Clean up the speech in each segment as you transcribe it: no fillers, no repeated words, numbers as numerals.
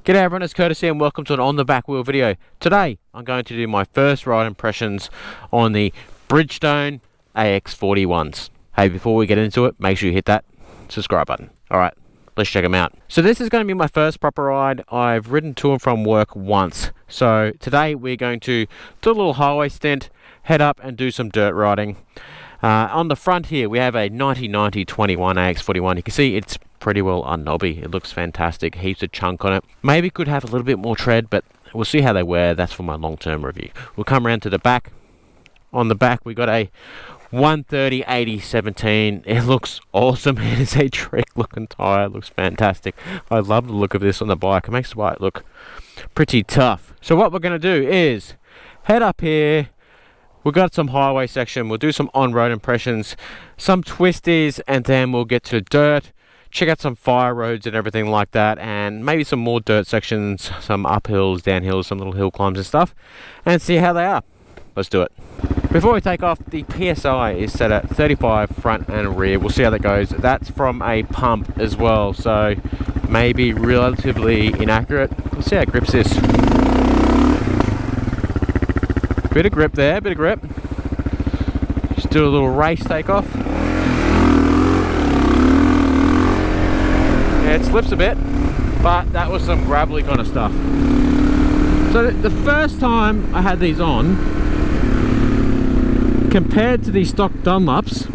G'day everyone, it's Curtis here and welcome to an On The Back Wheel video. Today I'm going to do my first ride impressions on the Bridgestone AX41s. Hey, before we get into it, make sure you hit that subscribe button. Alright, let's check them out. So this is going to be my first proper ride. I've ridden to and from work once. So today we're going to do a little highway stint, head up and do some dirt riding. On the front here we have a 90-90-21 AX41. You can see it's pretty well unknobby. It looks fantastic, heaps of chunk on it. Maybe could have a little bit more tread, but we'll see how they wear. That's for my long-term review. We'll come around to the back. On the back we got a 130/80/17. It looks awesome. It is a trick looking tyre. It looks fantastic. I love the look of this on the bike. It makes the bike look pretty tough. So what we're going to do is head up here. We've got some highway section. We'll do some on-road impressions, some twisties, and then we'll get to dirt, check out some fire roads and everything like that, and maybe some more dirt sections, some uphills, downhills, some little hill climbs and stuff, and see how they are. Let's do it. Before we take off, the PSI is set at 35 front and rear. We'll see how that goes. That's from a pump as well, so maybe relatively inaccurate. Let's see how it grips this. Bit of grip there, bit of grip. Just do a little race takeoff. Yeah, it slips a bit, but that was some gravelly kind of stuff. So the first time I had these on, compared to these stock Dunlops,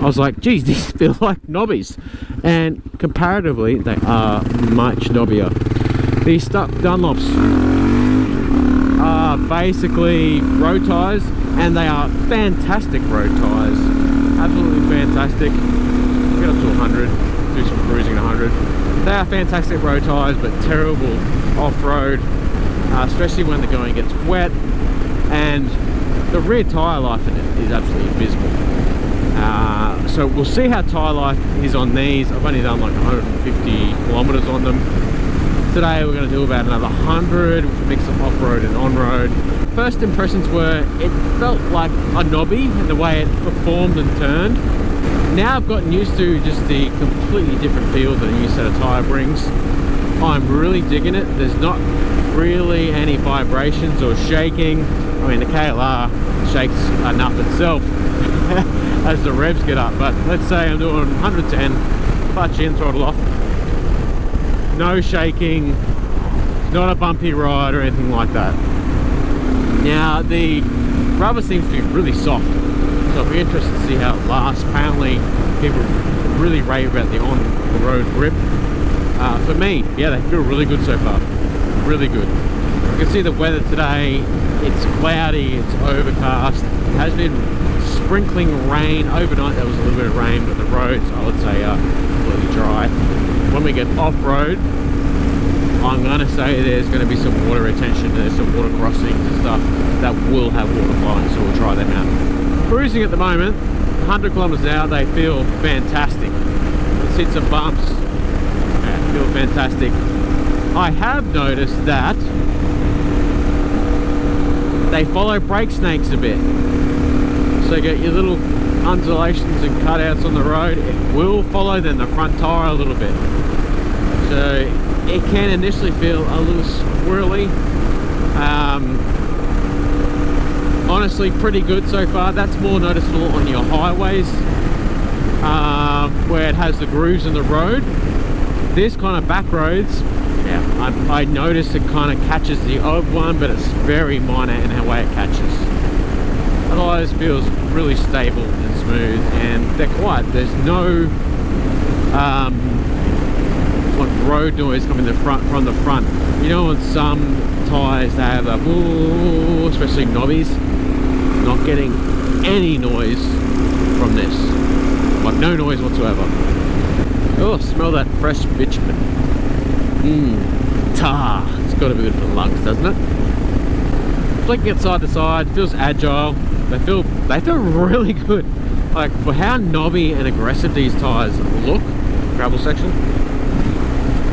I was like, geez, these feel like knobbies. And comparatively, they are much knobbier. These stock Dunlops are basically road tyres, and they are fantastic road tyres. Absolutely fantastic. Get up to 100, do some cruising at 100. They are fantastic road tyres, but terrible off-road, especially when the going gets wet, and the rear tyre life in it is absolutely abysmal. So we'll see how tyre life is on these. I've only done like 150 kilometres on them. Today we're going to do about another 100 with a mix of off-road and on-road. First impressions were, it felt like a knobby in the way it performed and turned. Now I've gotten used to just the completely different feel that a new set of tyre brings. I'm really digging it. There's not really any vibrations or shaking. I mean, the KLR shakes enough itself as the revs get up, but let's say I'm doing 110, clutch in, throttle off. No shaking, not a bumpy ride or anything like that. Now the rubber seems to be really soft, so I'll be interested to see how it lasts. Apparently people really rave about the on-the-road grip. For me, yeah, they feel really good so far, really good. You can see the weather today, it's cloudy, it's overcast, it has been sprinkling rain overnight. There was a little bit of rain, but the roads I would say are completely dry. When we get off-road, I'm going to say there's going to be some water retention, there's some water crossings and stuff that will have water flowing, so we'll try them out. Cruising at the moment, 100 kilometers an hour, they feel fantastic. Let's hit some bumps, yeah, feel fantastic. I have noticed that they follow brake snakes a bit. So you get your little undulations and cutouts on the road. It will follow then the front tyre a little bit. So it can initially feel a little swirly. Honestly, pretty good so far. That's more noticeable on your highways, where it has the grooves in the road. This kind of back roads, yeah, I notice it kind of catches the odd one, but it's very minor in the way it catches. Otherwise, it feels really stable and smooth, and they're quiet. There's no like road noise coming from the front. You know, on some tyres they have a woo, especially knobbies. Not getting any noise from this, like no noise whatsoever. Oh, smell that fresh bitumen. Tar. It's got to be good for the lungs, doesn't it? Flicking it side to side, feels agile. They feel really good. Like, for how knobby and aggressive these tyres look, gravel section,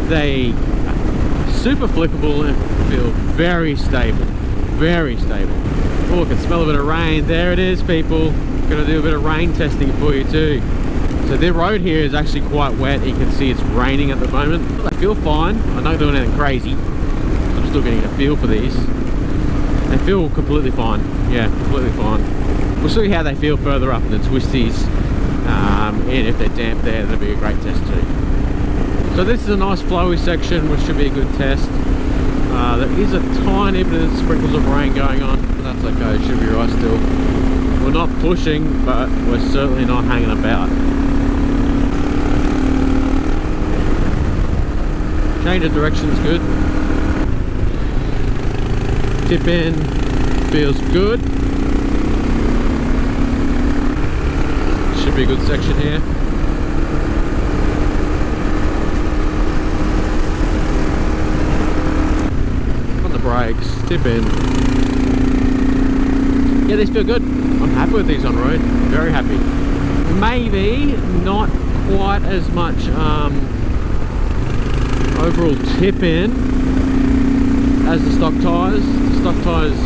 they are super flippable and feel very stable. Very stable. Oh, I can smell a bit of rain. There it is, people. Gonna do a bit of rain testing for you too. So the road here is actually quite wet. You can see it's raining at the moment. They feel fine. I'm not doing anything crazy. I'm still getting a feel for these. They feel completely fine. Yeah, completely fine. We'll see how they feel further up in the twisties. And if they're damp there, that'll be a great test too. So this is a nice flowy section, which should be a good test. There is a tiny bit of sprinkles of rain going on, but that's okay, it should be right still. We're not pushing, but we're certainly not hanging about. Change of direction's good. Tip in, feels good. Should be a good section here. On the brakes, tip in. Yeah, these feel good. I'm happy with these on road. Very happy. Maybe not quite as much overall tip in as the stock tyres. The stock tyres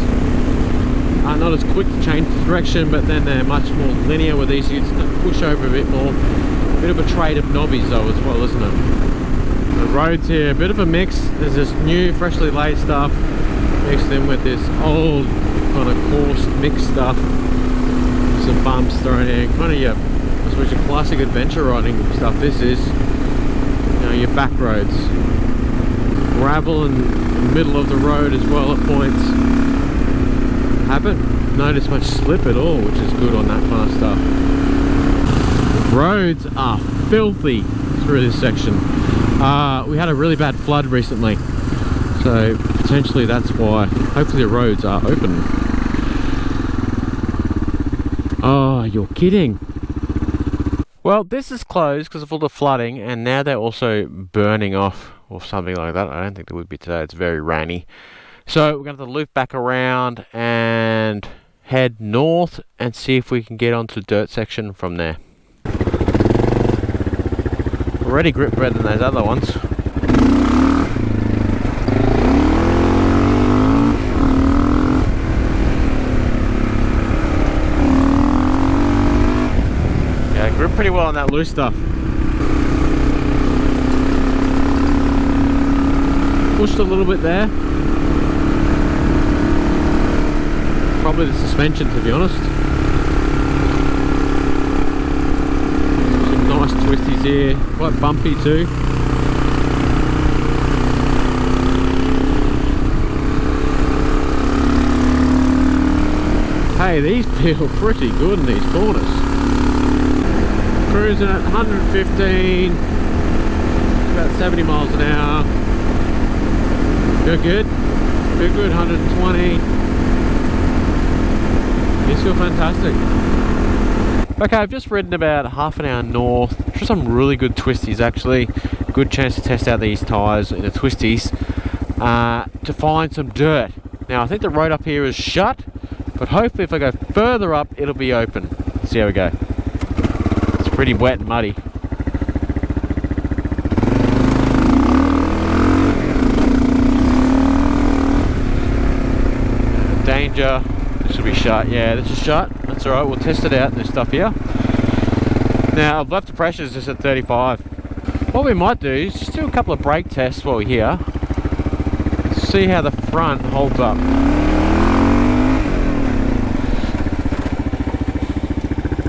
are not as quick to change direction, but then they're much more linear with these. You can push over a bit more. A bit of a trade of knobbies though as well, isn't it? The roads here, a bit of a mix. There's this new freshly laid stuff mixed in with this old kind of coarse mixed stuff. Some bumps thrown in, kind of your, I suppose your classic adventure riding stuff. This is, you know, your back roads. Gravel in the middle of the road as well at points. Haven't noticed much slip at all, which is good on that kind of stuff. Roads are filthy through this section. We had a really bad flood recently, so potentially that's why. Hopefully the roads are open. Oh, you're kidding. Well, this is closed because of all the flooding, and now they're also burning off or something like that. I don't think there would be today. It's very rainy. So we're going to have to loop back around and head north and see if we can get onto the dirt section from there. Already grip better than those other ones. Yeah, grip pretty well on that loose stuff. Pushed a little bit there. Probably the suspension, to be honest. Some nice twisties here, quite bumpy too. Hey, these feel pretty good in these corners. Cruising at 115, about 70 miles an hour. Feel good, 120. These feel fantastic. Okay, I've just ridden about half an hour north for some really good twisties actually. Good chance to test out these tyres in the twisties to find some dirt. Now I think the road up here is shut, but hopefully if I go further up it'll be open. Let's see how we go. It's pretty wet and muddy. Danger. This will be shut. Yeah, this is shut. That's alright, we'll test it out, this stuff here. Now, I've left the pressures just at 35. What we might do is just do a couple of brake tests while we're here. See how the front holds up.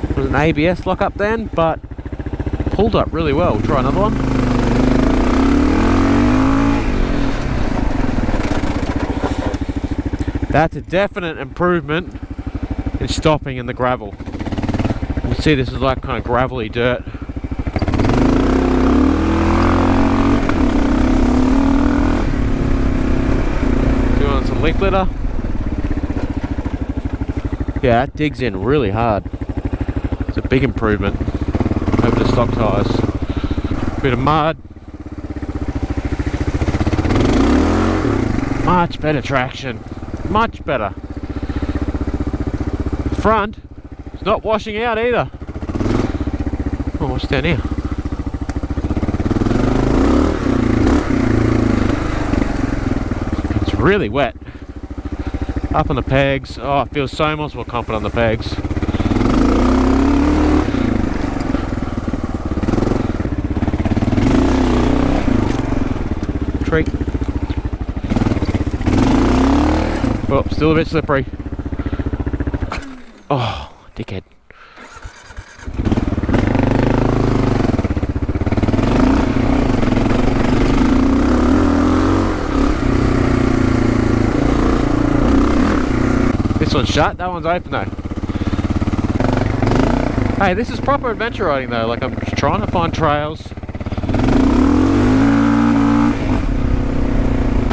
There was an ABS lock up then, but pulled up really well. We'll try another one. That's a definite improvement in stopping in the gravel. You see this is like kind of gravelly dirt. Doing some leaf litter. Yeah, that digs in really hard. It's a big improvement over the stock tyres. Bit of mud. Much better traction. Much better. Front is not washing out either. Oh, what's down here? It's really wet. Up on the pegs. Oh, I feel so much more confident on the pegs. treat. Oh, still a bit slippery. Oh, dickhead. This one's shut, that one's open though. Hey, this is proper adventure riding though, like I'm trying to find trails.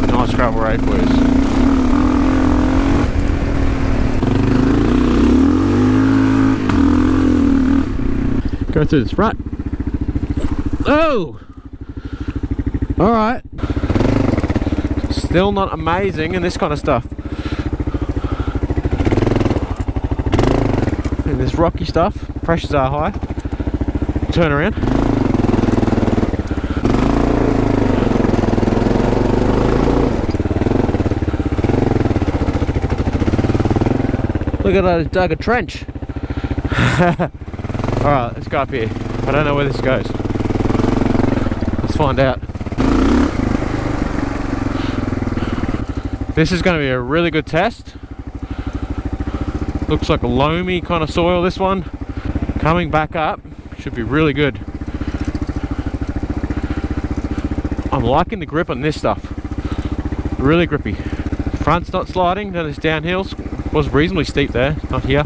Nice gravel road for us. Go through this rut. Oh! Alright. Still not amazing in this kind of stuff. In this rocky stuff, pressures are high. Turn around. Look at that, it's dug a trench. Alright, let's go up here. I don't know where this goes. Let's find out. This is going to be a really good test. Looks like a loamy kind of soil, this one. Coming back up, should be really good. I'm liking the grip on this stuff. Really grippy. Front's not sliding, then it's downhills. Was reasonably steep there, not here.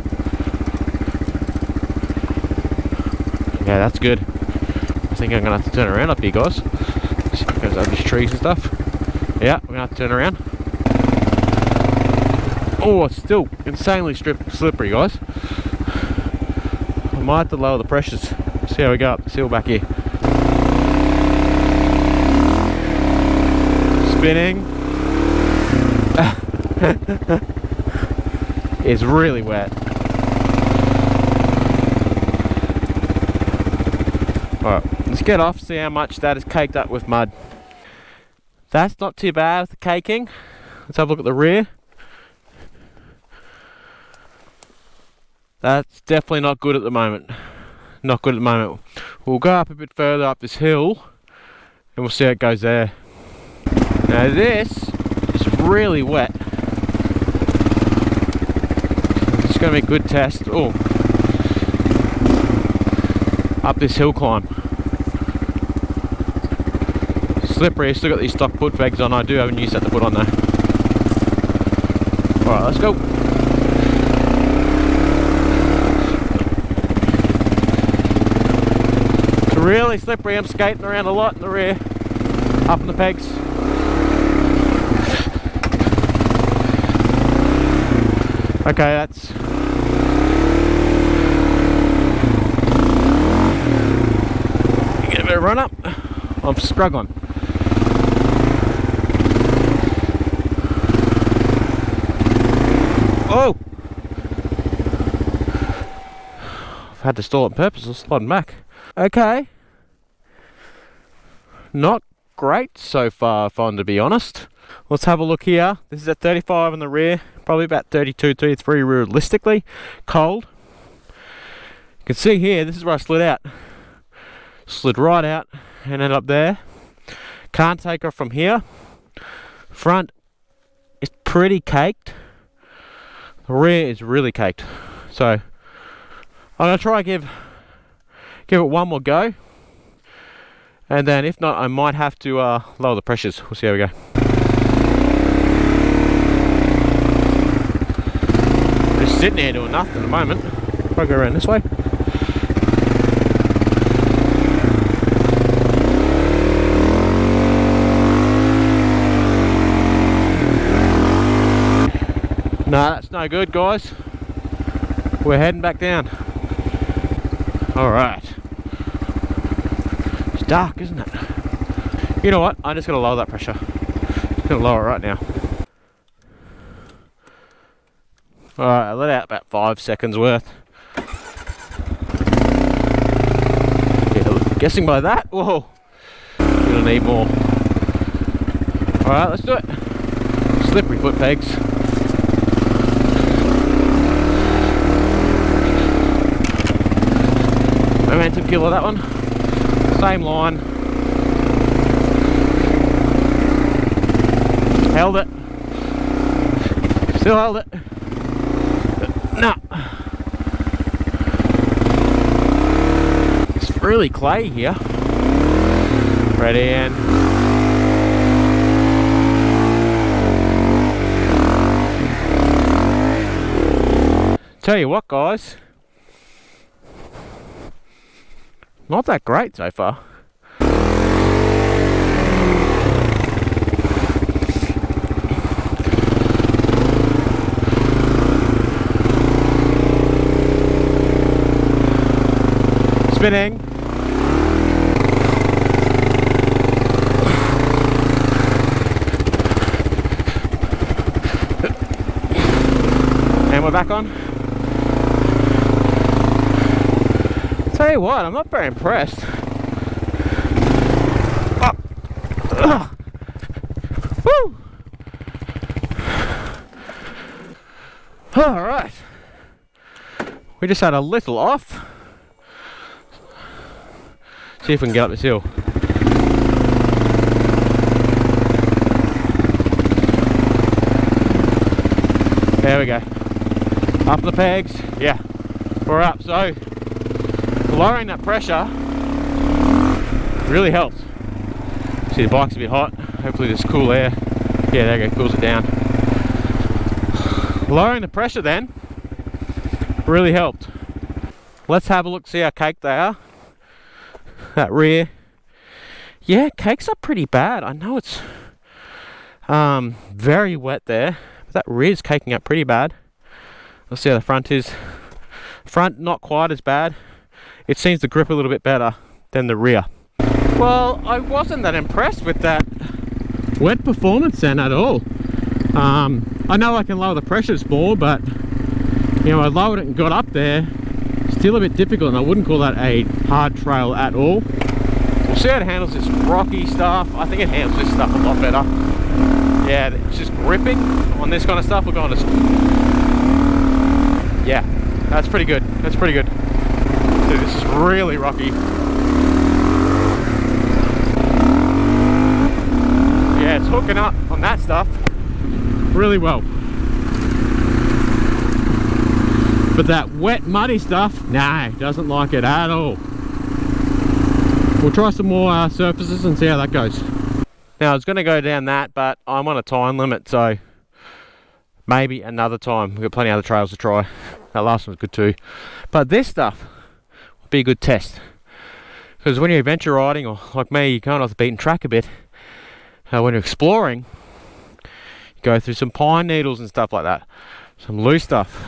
Yeah, that's good. I think I'm gonna have to turn around up here, guys. See if it goes over these trees and stuff. Yeah, we're gonna have to turn around. Oh, it's still insanely slippery, guys. I might have to lower the pressures. See how we go up this hill back here. Spinning. It's really wet. Alright, let's get off, see how much that is caked up with mud. That's not too bad with the caking. Let's have a look at the rear. That's definitely not good at the moment. Not good at the moment. We'll go up a bit further up this hill and we'll see how it goes there. Now this is really wet. It's going to be a good test. Oh, up this hill climb. Slippery. I still got these stock foot pegs on. I do have a new set to put on there. Alright, let's go. It's really slippery. I'm skating around a lot in the rear. Up in the pegs. Okay, that's... Get a bit of run up. I'm struggling. Oh! I've had to stall it on purpose, I'm sliding back. Okay. Not great so far, if I'm to be honest. Let's have a look here. This is at 35 in the rear, probably about 32, 33 realistically. Cold. You can see here, this is where I slid out. Slid right out and ended up there. Can't take off from here. Front is pretty caked. The rear is really caked. So I'm gonna try give it one more go. And then if not, I might have to lower the pressures. We'll see how we go. Just sitting here doing nothing at the moment. I'll go around this way. No, that's no good, guys. We're heading back down. Alright. It's dark, isn't it? You know what? I'm just going to lower that pressure. I'm going to lower it right now. Alright, I let out about 5 seconds worth. Yeah, guessing by that, whoa. Gonna need more. Alright, let's do it. Slippery foot pegs. Momentum killer, that one. Same line. Held it. Still held it. No. It's really clay here. Ready and tell you what, guys, not that great so far. Spinning. And we're back on. Tell you what, I'm not very impressed. Oh. Woo! Alright. We just had a little off. See if we can get up this hill. There we go. Up the pegs. Yeah, we're up. So lowering that pressure really helps. See, the bike's a bit hot. Hopefully there's cool air. Yeah, there you go, cools it down. Lowering the pressure then really helped. Let's have a look, see how caked they are. That rear, yeah, cakes up pretty bad. I know it's very wet there, but that rear's caking up pretty bad. Let's see how the front is. Front not quite as bad. It seems to grip a little bit better than the rear. Well, I wasn't that impressed with that wet performance then at all. I know I can lower the pressures more, but you know, I lowered it and got up there. Still a bit difficult, and I wouldn't call that a hard trail at all. We'll see how it handles this rocky stuff. I think it handles this stuff a lot better. Yeah, it's just gripping on this kind of stuff. We're going to... Yeah, that's pretty good. That's pretty good. Dude, this is really rocky. Yeah, it's hooking up on that stuff really well. But that wet, muddy stuff, nah, doesn't like it at all. We'll try some more surfaces and see how that goes. Now, I was going to go down that, but I'm on a time limit, so maybe another time. We've got plenty of other trails to try. That last one was good too. But this stuff will be a good test. Because when you're adventure riding, or like me, you're going off the beaten track a bit. When you're exploring, you go through some pine needles and stuff like that. Some loose stuff.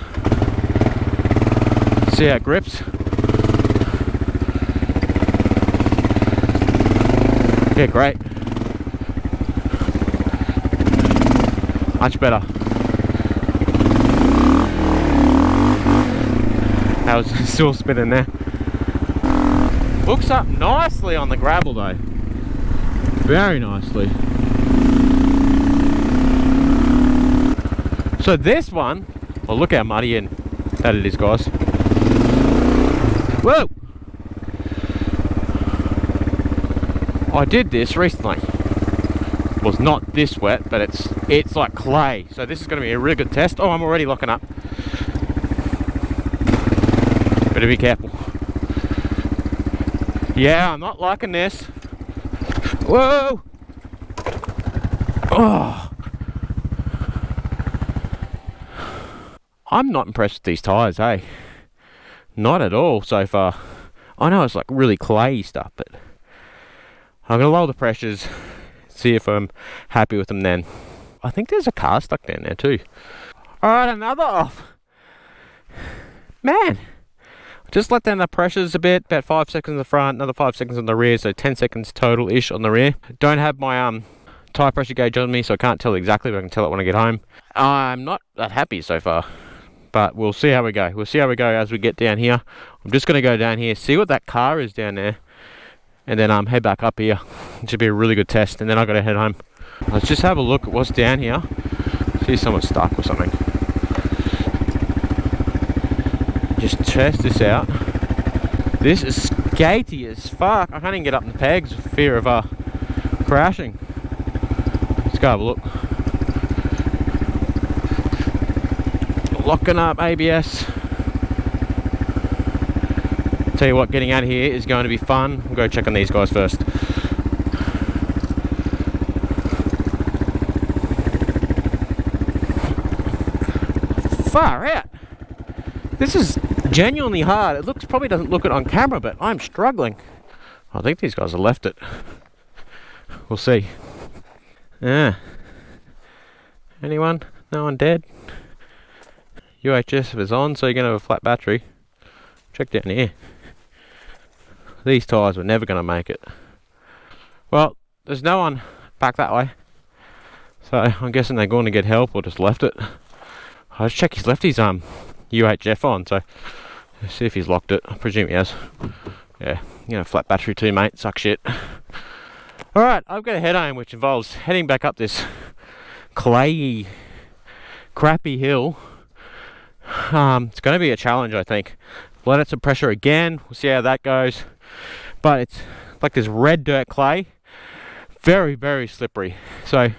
See how it grips. Yeah, great. Much better. That was still spinning there. Hooks up nicely on the gravel though. Very nicely. So this one, well, look how muddy and that it is, guys. Whoa! I did this recently. It was not this wet, but it's like clay. So this is going to be a really good test. Oh, I'm already locking up. Better be careful. Yeah, I'm not liking this. Whoa! Oh! I'm not impressed with these tyres, hey? Not at all so far. I know it's like really clayey stuff, but I'm going to lower the pressures, see if I'm happy with them then. I think there's a car stuck down there too. Alright, another off. Man, just let down the pressures a bit, about 5 seconds in the front, another 5 seconds on the rear, so 10 seconds total-ish on the rear. Don't have my tyre pressure gauge on me, so I can't tell exactly, but I can tell it when I get home. I'm not that happy so far, but we'll see how we go. We'll see how we go as we get down here. I'm just going to go down here, see what that car is down there, and then head back up here. It should be a really good test, and then I've got to head home. Let's just have a look at what's down here. See if someone's stuck or something. Just test this out. This is skatey as fuck. I can't even get up in the pegs for fear of crashing. Let's go have a look. Locking up ABS. Tell you what, getting out of here is going to be fun. We'll go check on these guys first. Far out. This is genuinely hard. It probably doesn't look it on camera, but I'm struggling. I think these guys have left it. We'll see. Yeah. Anyone? No one dead? UHF is on, so you're going to have a flat battery. Check down here. These tyres were never going to make it. Well, there's no one back that way. So I'm guessing they're going to get help or just left it. I'll just check he's left his UHF on, so let's see if he's locked it. I presume he has. Yeah, you know, flat battery too, mate. Suck shit. Alright, I've got a head home, which involves heading back up this clayey, crappy hill. It's going to be a challenge, I think. Let out some pressure again. We'll see how that goes. But it's like this red dirt clay. Very, very slippery. So it's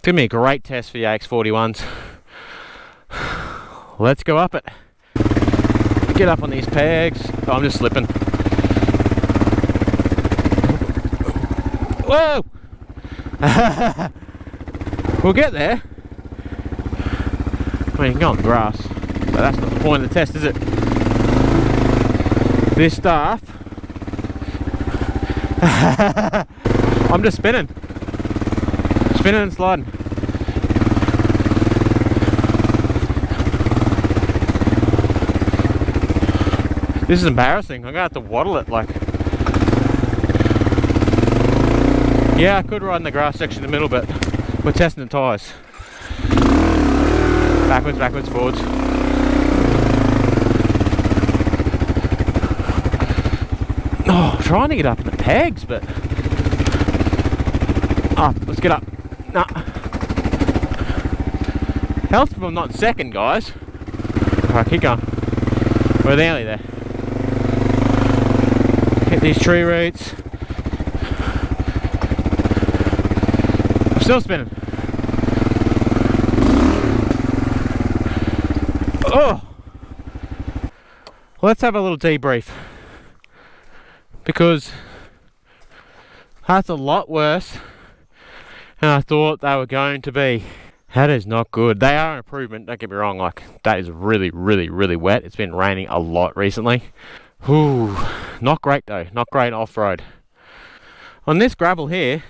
going to be a great test for the AX41s. Let's go up it. Get up on these pegs. Oh, I'm just slipping. Whoa! We'll get there. I mean, you can go on the grass, but that's not the point of the test, is it? This stuff. I'm just spinning. Spinning and sliding. This is embarrassing. I'm gonna have to waddle it like. Yeah, I could ride in the grass section in the middle, but we're testing the tyres. Backwards, backwards, forwards. Oh, I'm trying to get up in the pegs, but. Oh, let's get up. Nah. Helps if I'm not second, guys. Alright, keep going. We're nearly there. Hit these tree roots. I'm still spinning. Oh! Let's have a little debrief. Because that's a lot worse than I thought they were going to be. That is not good. They are an improvement, don't get me wrong. Like, that is really, really, really wet. It's been raining a lot recently. Ooh, not great though. Not great off-road. On this gravel here,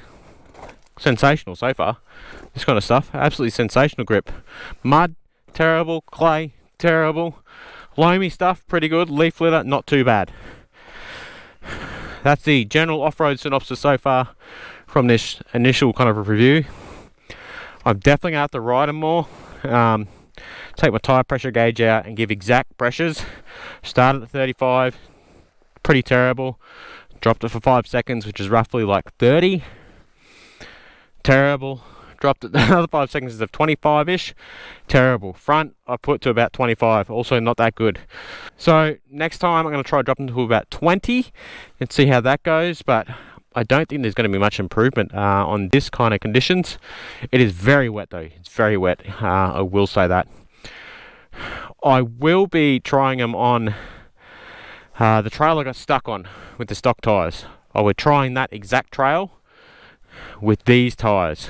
sensational so far. This kind of stuff, absolutely sensational grip. Mud, terrible. Clay, terrible. Loamy stuff, pretty good. Leaf litter, not too bad. That's the general off-road synopsis so far from this initial kind of review. I'm definitely going to have to ride them more. Take my tyre pressure gauge out and give exact pressures. Started at 35, pretty terrible. Dropped it for 5 seconds, which is roughly like 30. Terrible. Dropped it another 5 seconds of 25-ish. Terrible. Front, I put to about 25. Also not that good. So next time I'm going to try dropping to about 20 and see how that goes. But I don't think there's going to be much improvement on this kind of conditions. It is very wet though. It's very wet. I will say that. I will be trying them on the trail I got stuck on with the stock tyres. I will be trying that exact trail with these tyres.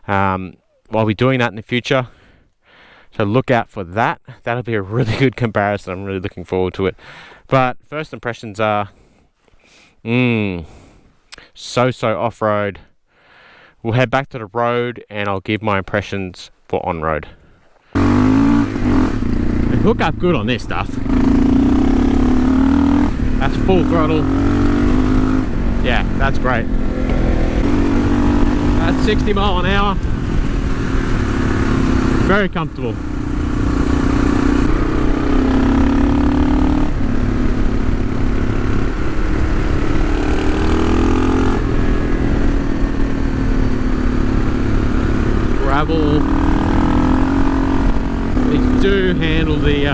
I'll be doing that in the future. So look out for that. That'll be a really good comparison. I'm really looking forward to it. But first impressions are so off-road. We'll head back to the road and I'll give my impressions for on-road. Hook up good on this stuff. That's full throttle. Yeah, that's great. That's 60 mile an hour. Very comfortable. Gravel. These do handle the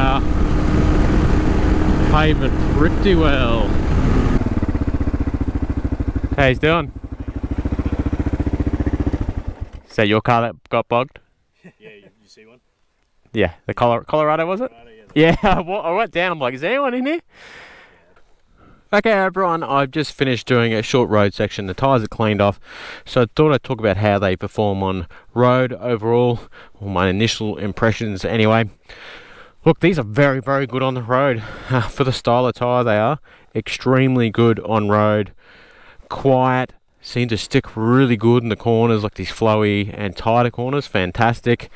pavement pretty well. How he's doing? Is that your car that got bogged? Yeah, you see one? Yeah, the Colorado, was it? Yeah, I went down, I'm like, is there anyone in here? Okay everyone, I've just finished doing a short road section. The tyres are cleaned off, so I thought I'd talk about how they perform on road overall, or my initial impressions anyway. Look, these are very, very good on the road. For the style of tyre they are, extremely good on road. Quiet, seem to stick really good in the corners, like these flowy and tighter corners, fantastic.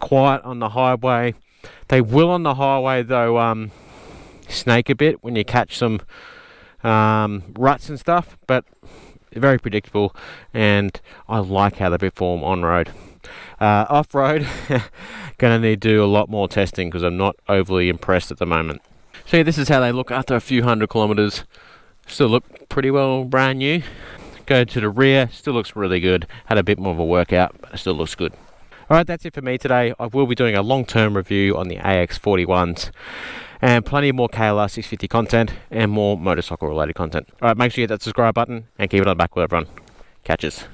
Quiet on the highway. They will on the highway though snake a bit when you catch some ruts and stuff, but very predictable, and I like how they perform on road. Off road, gonna need to do a lot more testing because I'm not overly impressed at the moment. So yeah, this is how they look after a few hundred kilometers. Still look pretty well brand new. Go to the rear, still looks really good. Had a bit more of a workout, but it still looks good. Alright, that's it for me today. I will be doing a long-term review on the AX41s and plenty more KLR 650 content and more motorcycle related content. Alright, make sure you hit that subscribe button and keep it on the back wheel, everyone. Catches.